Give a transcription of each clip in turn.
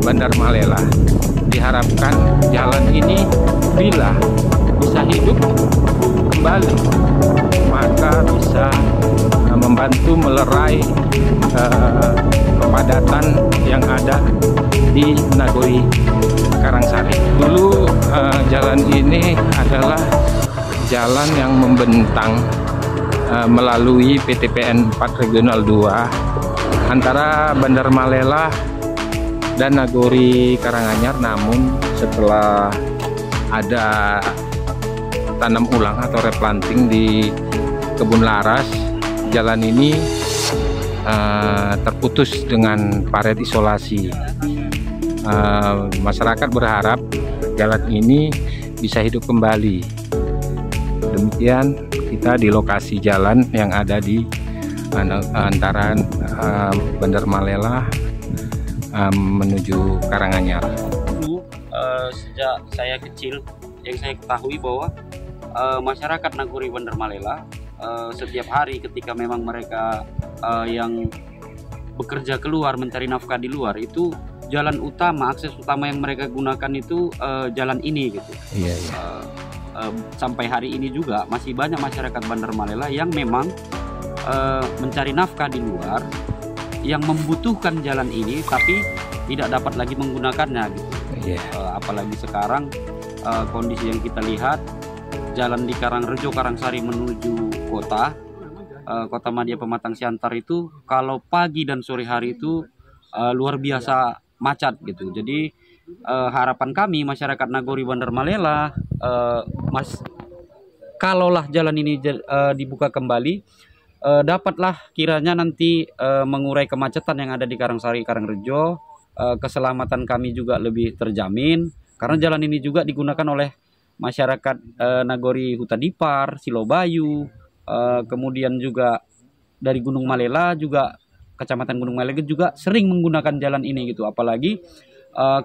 Bandar Malela. Diharapkan jalan ini bila bisa hidup kembali, maka bisa membantu melerai kepadatan yang ada di Nagori Karangsari. Dulu jalan ini adalah jalan yang membentang melalui PTPN 4 Regional 2 antara Bandar Malela dan Nagori Karanganyar. Namun setelah ada tanam ulang atau replanting di Kebun Laras, jalan ini terputus dengan paret isolasi. Masyarakat berharap jalan ini bisa hidup kembali. Demikian kita di lokasi jalan yang ada di antara Bandar Malela menuju Karanganyar. Dulu sejak saya kecil yang saya ketahui bahwa masyarakat Nagori Bandar Malela setiap hari ketika memang mereka yang bekerja keluar mencari nafkah di luar, itu jalan utama, akses utama yang mereka gunakan itu jalan ini gitu. Iya, iya. Sampai hari ini juga masih banyak masyarakat Bandar Malela yang memang mencari nafkah di luar, yang membutuhkan jalan ini tapi tidak dapat lagi menggunakannya gitu. Apalagi sekarang kondisi yang kita lihat, jalan di Karangrejo Karangsari menuju kota Madya Pematang Siantar itu kalau pagi dan sore hari itu luar biasa macet gitu. Jadi harapan kami masyarakat Nagori Bandar Malela, kalaulah jalan ini dibuka kembali, dapatlah kiranya nanti mengurai kemacetan yang ada di Karangsari Karangrejo. Keselamatan kami juga lebih terjamin karena jalan ini juga digunakan oleh masyarakat Nagori Hutadipar, Silobayu, kemudian juga dari Gunung Malela juga, Kecamatan Gunung Malela juga sering menggunakan jalan ini gitu. Apalagi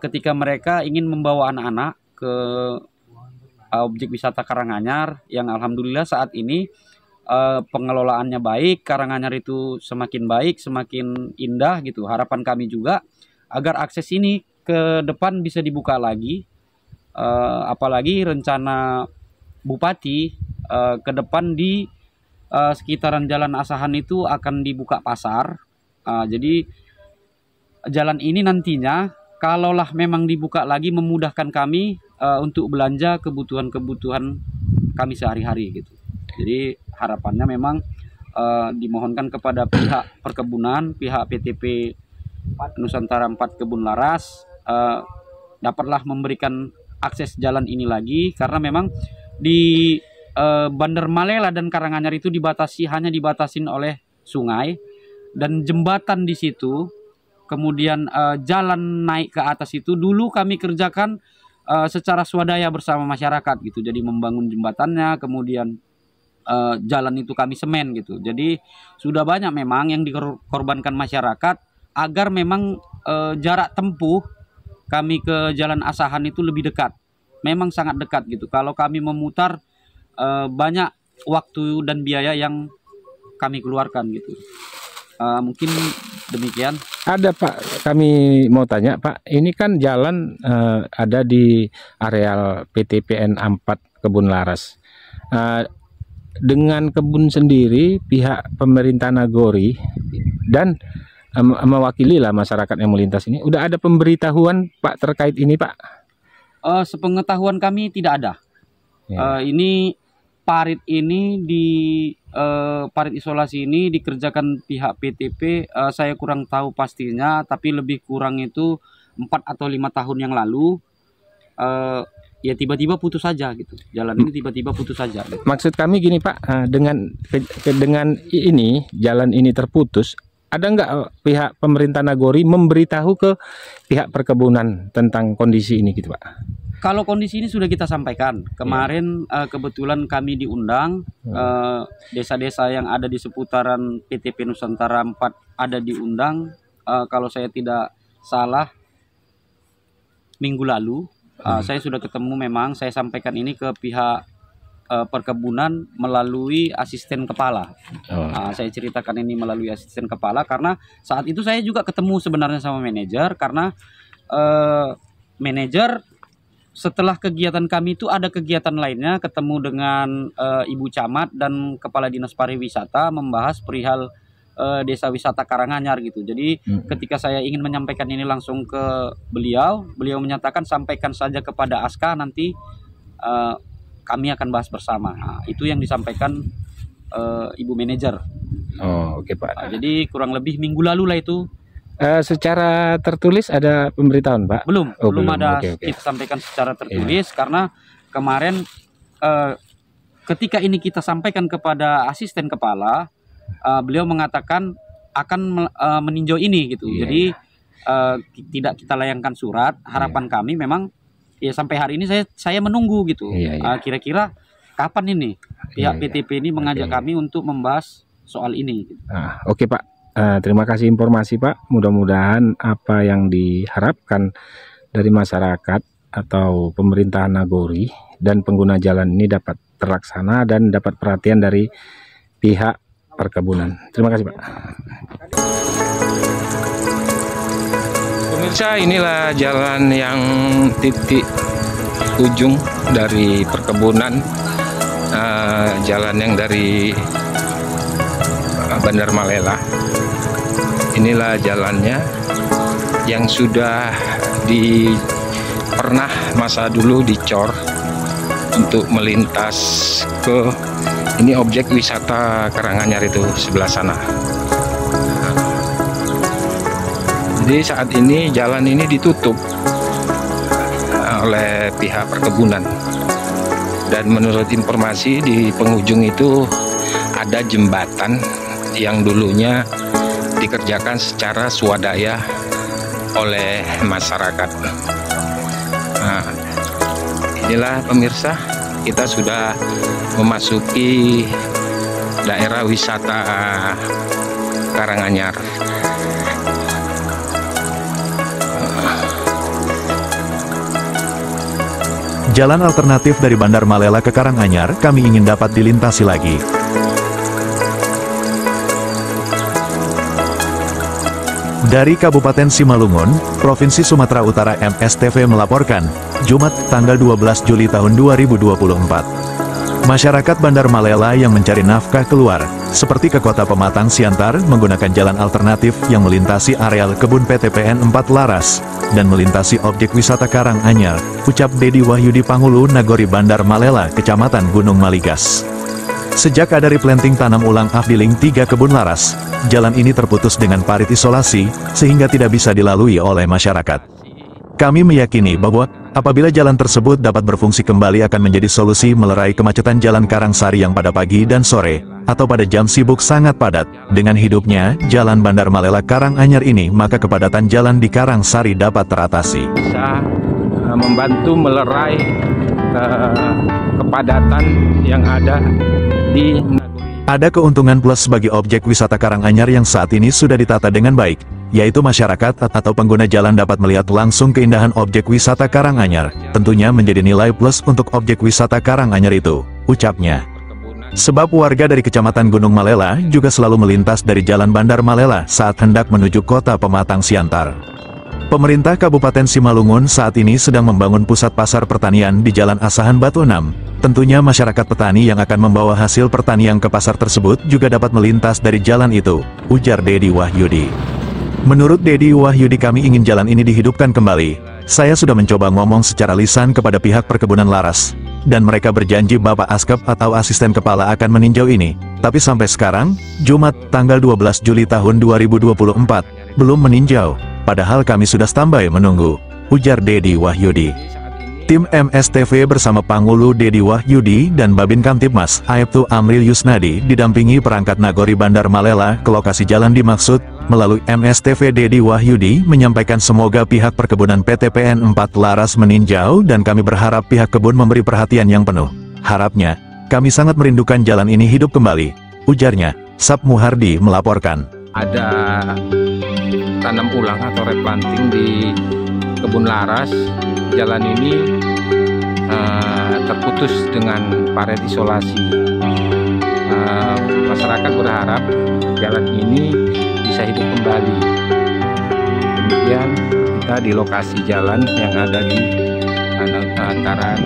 ketika mereka ingin membawa anak-anak ke objek wisata Karanganyar yang alhamdulillah saat ini pengelolaannya baik, Karanganyar itu semakin baik, semakin indah gitu. Harapan kami juga agar akses ini ke depan bisa dibuka lagi, apalagi rencana Bupati ke depan di sekitaran Jalan Asahan itu akan dibuka pasar. Jadi jalan ini nantinya kalaulah memang dibuka lagi memudahkan kami untuk belanja kebutuhan-kebutuhan kami sehari-hari gitu. Jadi harapannya memang dimohonkan kepada pihak perkebunan, pihak PTP Nusantara 4 Kebun Laras dapatlah memberikan akses jalan ini lagi, karena memang di Bandar Malela dan Karanganyar itu hanya dibatasin oleh sungai dan jembatan di situ. Kemudian jalan naik ke atas itu dulu kami kerjakan secara swadaya bersama masyarakat gitu. Jadi membangun jembatannya, kemudian jalan itu kami semen gitu. Jadi sudah banyak memang yang dikorbankan masyarakat agar memang jarak tempuh kami ke Jalan Asahan itu lebih dekat. Memang sangat dekat gitu. Kalau kami memutar banyak waktu dan biaya yang kami keluarkan gitu. Mungkin demikian. Ada Pak, kami mau tanya Pak, ini kan jalan ada di areal PTPN 4 Kebun Laras. Dengan kebun sendiri, pihak pemerintah Nagori dan mewakili lah masyarakat yang melintas ini, udah ada pemberitahuan Pak terkait ini Pak? Sepengetahuan kami tidak ada. Ini parit ini parit isolasi ini dikerjakan pihak PTP. Saya kurang tahu pastinya, tapi lebih kurang itu 4 atau 5 tahun yang lalu. Ya tiba-tiba putus saja gitu. Jalan ini tiba-tiba putus saja gitu. Maksud kami gini Pak, dengan ini jalan ini terputus, ada nggak pihak pemerintah Nagori memberitahu ke pihak perkebunan tentang kondisi ini gitu Pak? Kalau kondisi ini sudah kita sampaikan. Kemarin kebetulan kami diundang, desa-desa yang ada di seputaran PTP Nusantara 4 ada diundang. Kalau saya tidak salah, minggu lalu saya sudah ketemu, memang saya sampaikan ini ke pihak perkebunan melalui asisten kepala. Saya ceritakan ini melalui asisten kepala karena saat itu saya juga ketemu sebenarnya sama manajer, karena manajer setelah kegiatan kami itu ada kegiatan lainnya, ketemu dengan Ibu Camat dan Kepala Dinas Pariwisata membahas perihal Desa Wisata Karanganyar gitu. Jadi ketika saya ingin menyampaikan ini langsung ke beliau menyatakan sampaikan saja kepada Aska, nanti kami akan bahas bersama. Nah, itu yang disampaikan Ibu Manajer. Oh, oke Pak. Jadi kurang lebih minggu lalu lah itu. Secara tertulis ada pemberitahuan Pak? Belum ada. Oke. Kita sampaikan secara tertulis karena kemarin ketika ini kita sampaikan kepada asisten kepala, beliau mengatakan akan meninjau ini gitu. Jadi tidak kita layangkan surat. Harapan kami memang ya sampai hari ini saya menunggu gitu. Kira-kira kapan ini pihak PTP ini mengajak kami untuk membahas soal ini. Oke Pak, terima kasih informasi Pak. Mudah-mudahan apa yang diharapkan dari masyarakat atau pemerintahan Nagori dan pengguna jalan ini dapat terlaksana dan dapat perhatian dari pihak perkebunan. Terima kasih Pak. Pemirsa, inilah jalan yang titik ujung dari perkebunan, jalan yang dari Bandar Malela. Inilah jalannya yang sudah pernah masa dulu dicor untuk melintas ke ini objek wisata Karanganyar itu sebelah sana. Jadi saat ini jalan ini ditutup oleh pihak perkebunan, dan menurut informasi di penghujung itu ada jembatan yang dulunya dikerjakan secara swadaya oleh masyarakat. Nah, inilah pemirsa, kita sudah memasuki daerah wisata Karanganyar. Jalan alternatif dari Bandar Malela ke Karanganyar kami ingin dapat dilintasi lagi. Dari Kabupaten Simalungun, Provinsi Sumatera Utara, MSTV melaporkan, Jumat tanggal 12 Juli tahun 2024. Masyarakat Bandar Malela yang mencari nafkah keluar, seperti ke Kota Pematang Siantar, menggunakan jalan alternatif yang melintasi areal kebun PTPN 4 Laras, dan melintasi objek wisata Karanganyar, ucap Dedi Wahyudi Pangulu, Nagori Bandar Malela, Kecamatan Gunung Maligas. Sejak ada replanting tanam ulang afdiling 3 kebun laras, jalan ini terputus dengan parit isolasi, sehingga tidak bisa dilalui oleh masyarakat. Kami meyakini bahwa, apabila jalan tersebut dapat berfungsi kembali akan menjadi solusi melerai kemacetan jalan Karangsari yang pada pagi dan sore, atau pada jam sibuk sangat padat. Dengan hidupnya, jalan Bandar Malela Karanganyar ini, maka kepadatan jalan di Karangsari dapat teratasi. Bisa membantu melerai kepadatan yang ada di Nagori. Ada keuntungan plus bagi objek wisata Karanganyar yang saat ini sudah ditata dengan baik, yaitu masyarakat atau pengguna jalan dapat melihat langsung keindahan objek wisata Karanganyar, tentunya menjadi nilai plus untuk objek wisata Karanganyar itu, ucapnya. Sebab warga dari Kecamatan Gunung Malela juga selalu melintas dari Jalan Bandar Malela saat hendak menuju Kota Pematang Siantar. Pemerintah Kabupaten Simalungun saat ini sedang membangun pusat pasar pertanian di Jalan Asahan Batu 6. Tentunya masyarakat petani yang akan membawa hasil pertanian ke pasar tersebut juga dapat melintas dari jalan itu, ujar Dedi Wahyudi. Menurut Dedi Wahyudi, kami ingin jalan ini dihidupkan kembali. Saya sudah mencoba ngomong secara lisan kepada pihak perkebunan laras, dan mereka berjanji Bapak Askep atau asisten kepala akan meninjau ini. Tapi sampai sekarang, Jumat tanggal 12 Juli tahun 2024, belum meninjau. Padahal kami sudah standby menunggu, ujar Dedi Wahyudi. Tim MSTV bersama Pangulu Dedi Wahyudi dan Babin Kamtibmas Aibtu Amril Yusnadi didampingi perangkat Nagori Bandar Malela ke lokasi jalan dimaksud. Melalui MSTV, Dedi Wahyudi menyampaikan semoga pihak perkebunan PTPN 4 Laras meninjau dan kami berharap pihak kebun memberi perhatian yang penuh. Harapnya, kami sangat merindukan jalan ini hidup kembali, ujarnya. Sap Muhardi melaporkan. Ada tanam ulang atau replanting di kebun laras. Jalan ini terputus dengan paret isolasi. Masyarakat berharap jalan ini bisa hidup kembali. Demikian kita di lokasi jalan yang ada di antara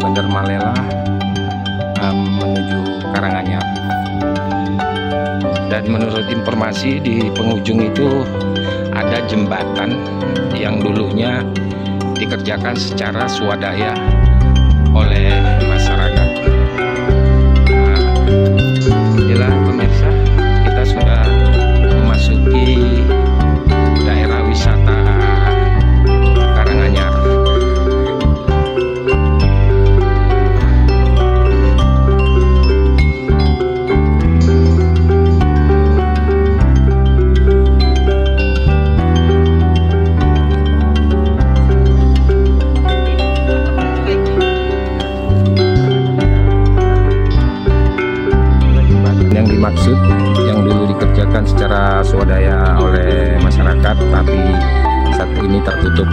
Bandar Malela menuju Karanganyar. Dan menurut informasi di penghujung itu ada jembatan yang dulunya dikerjakan secara swadaya oleh masyarakat. Inilah pemirsa, kita sudah memasuki daerah wisata Karanganyar. Maksud yang dulu dikerjakan secara swadaya oleh masyarakat, tapi saat ini tertutup.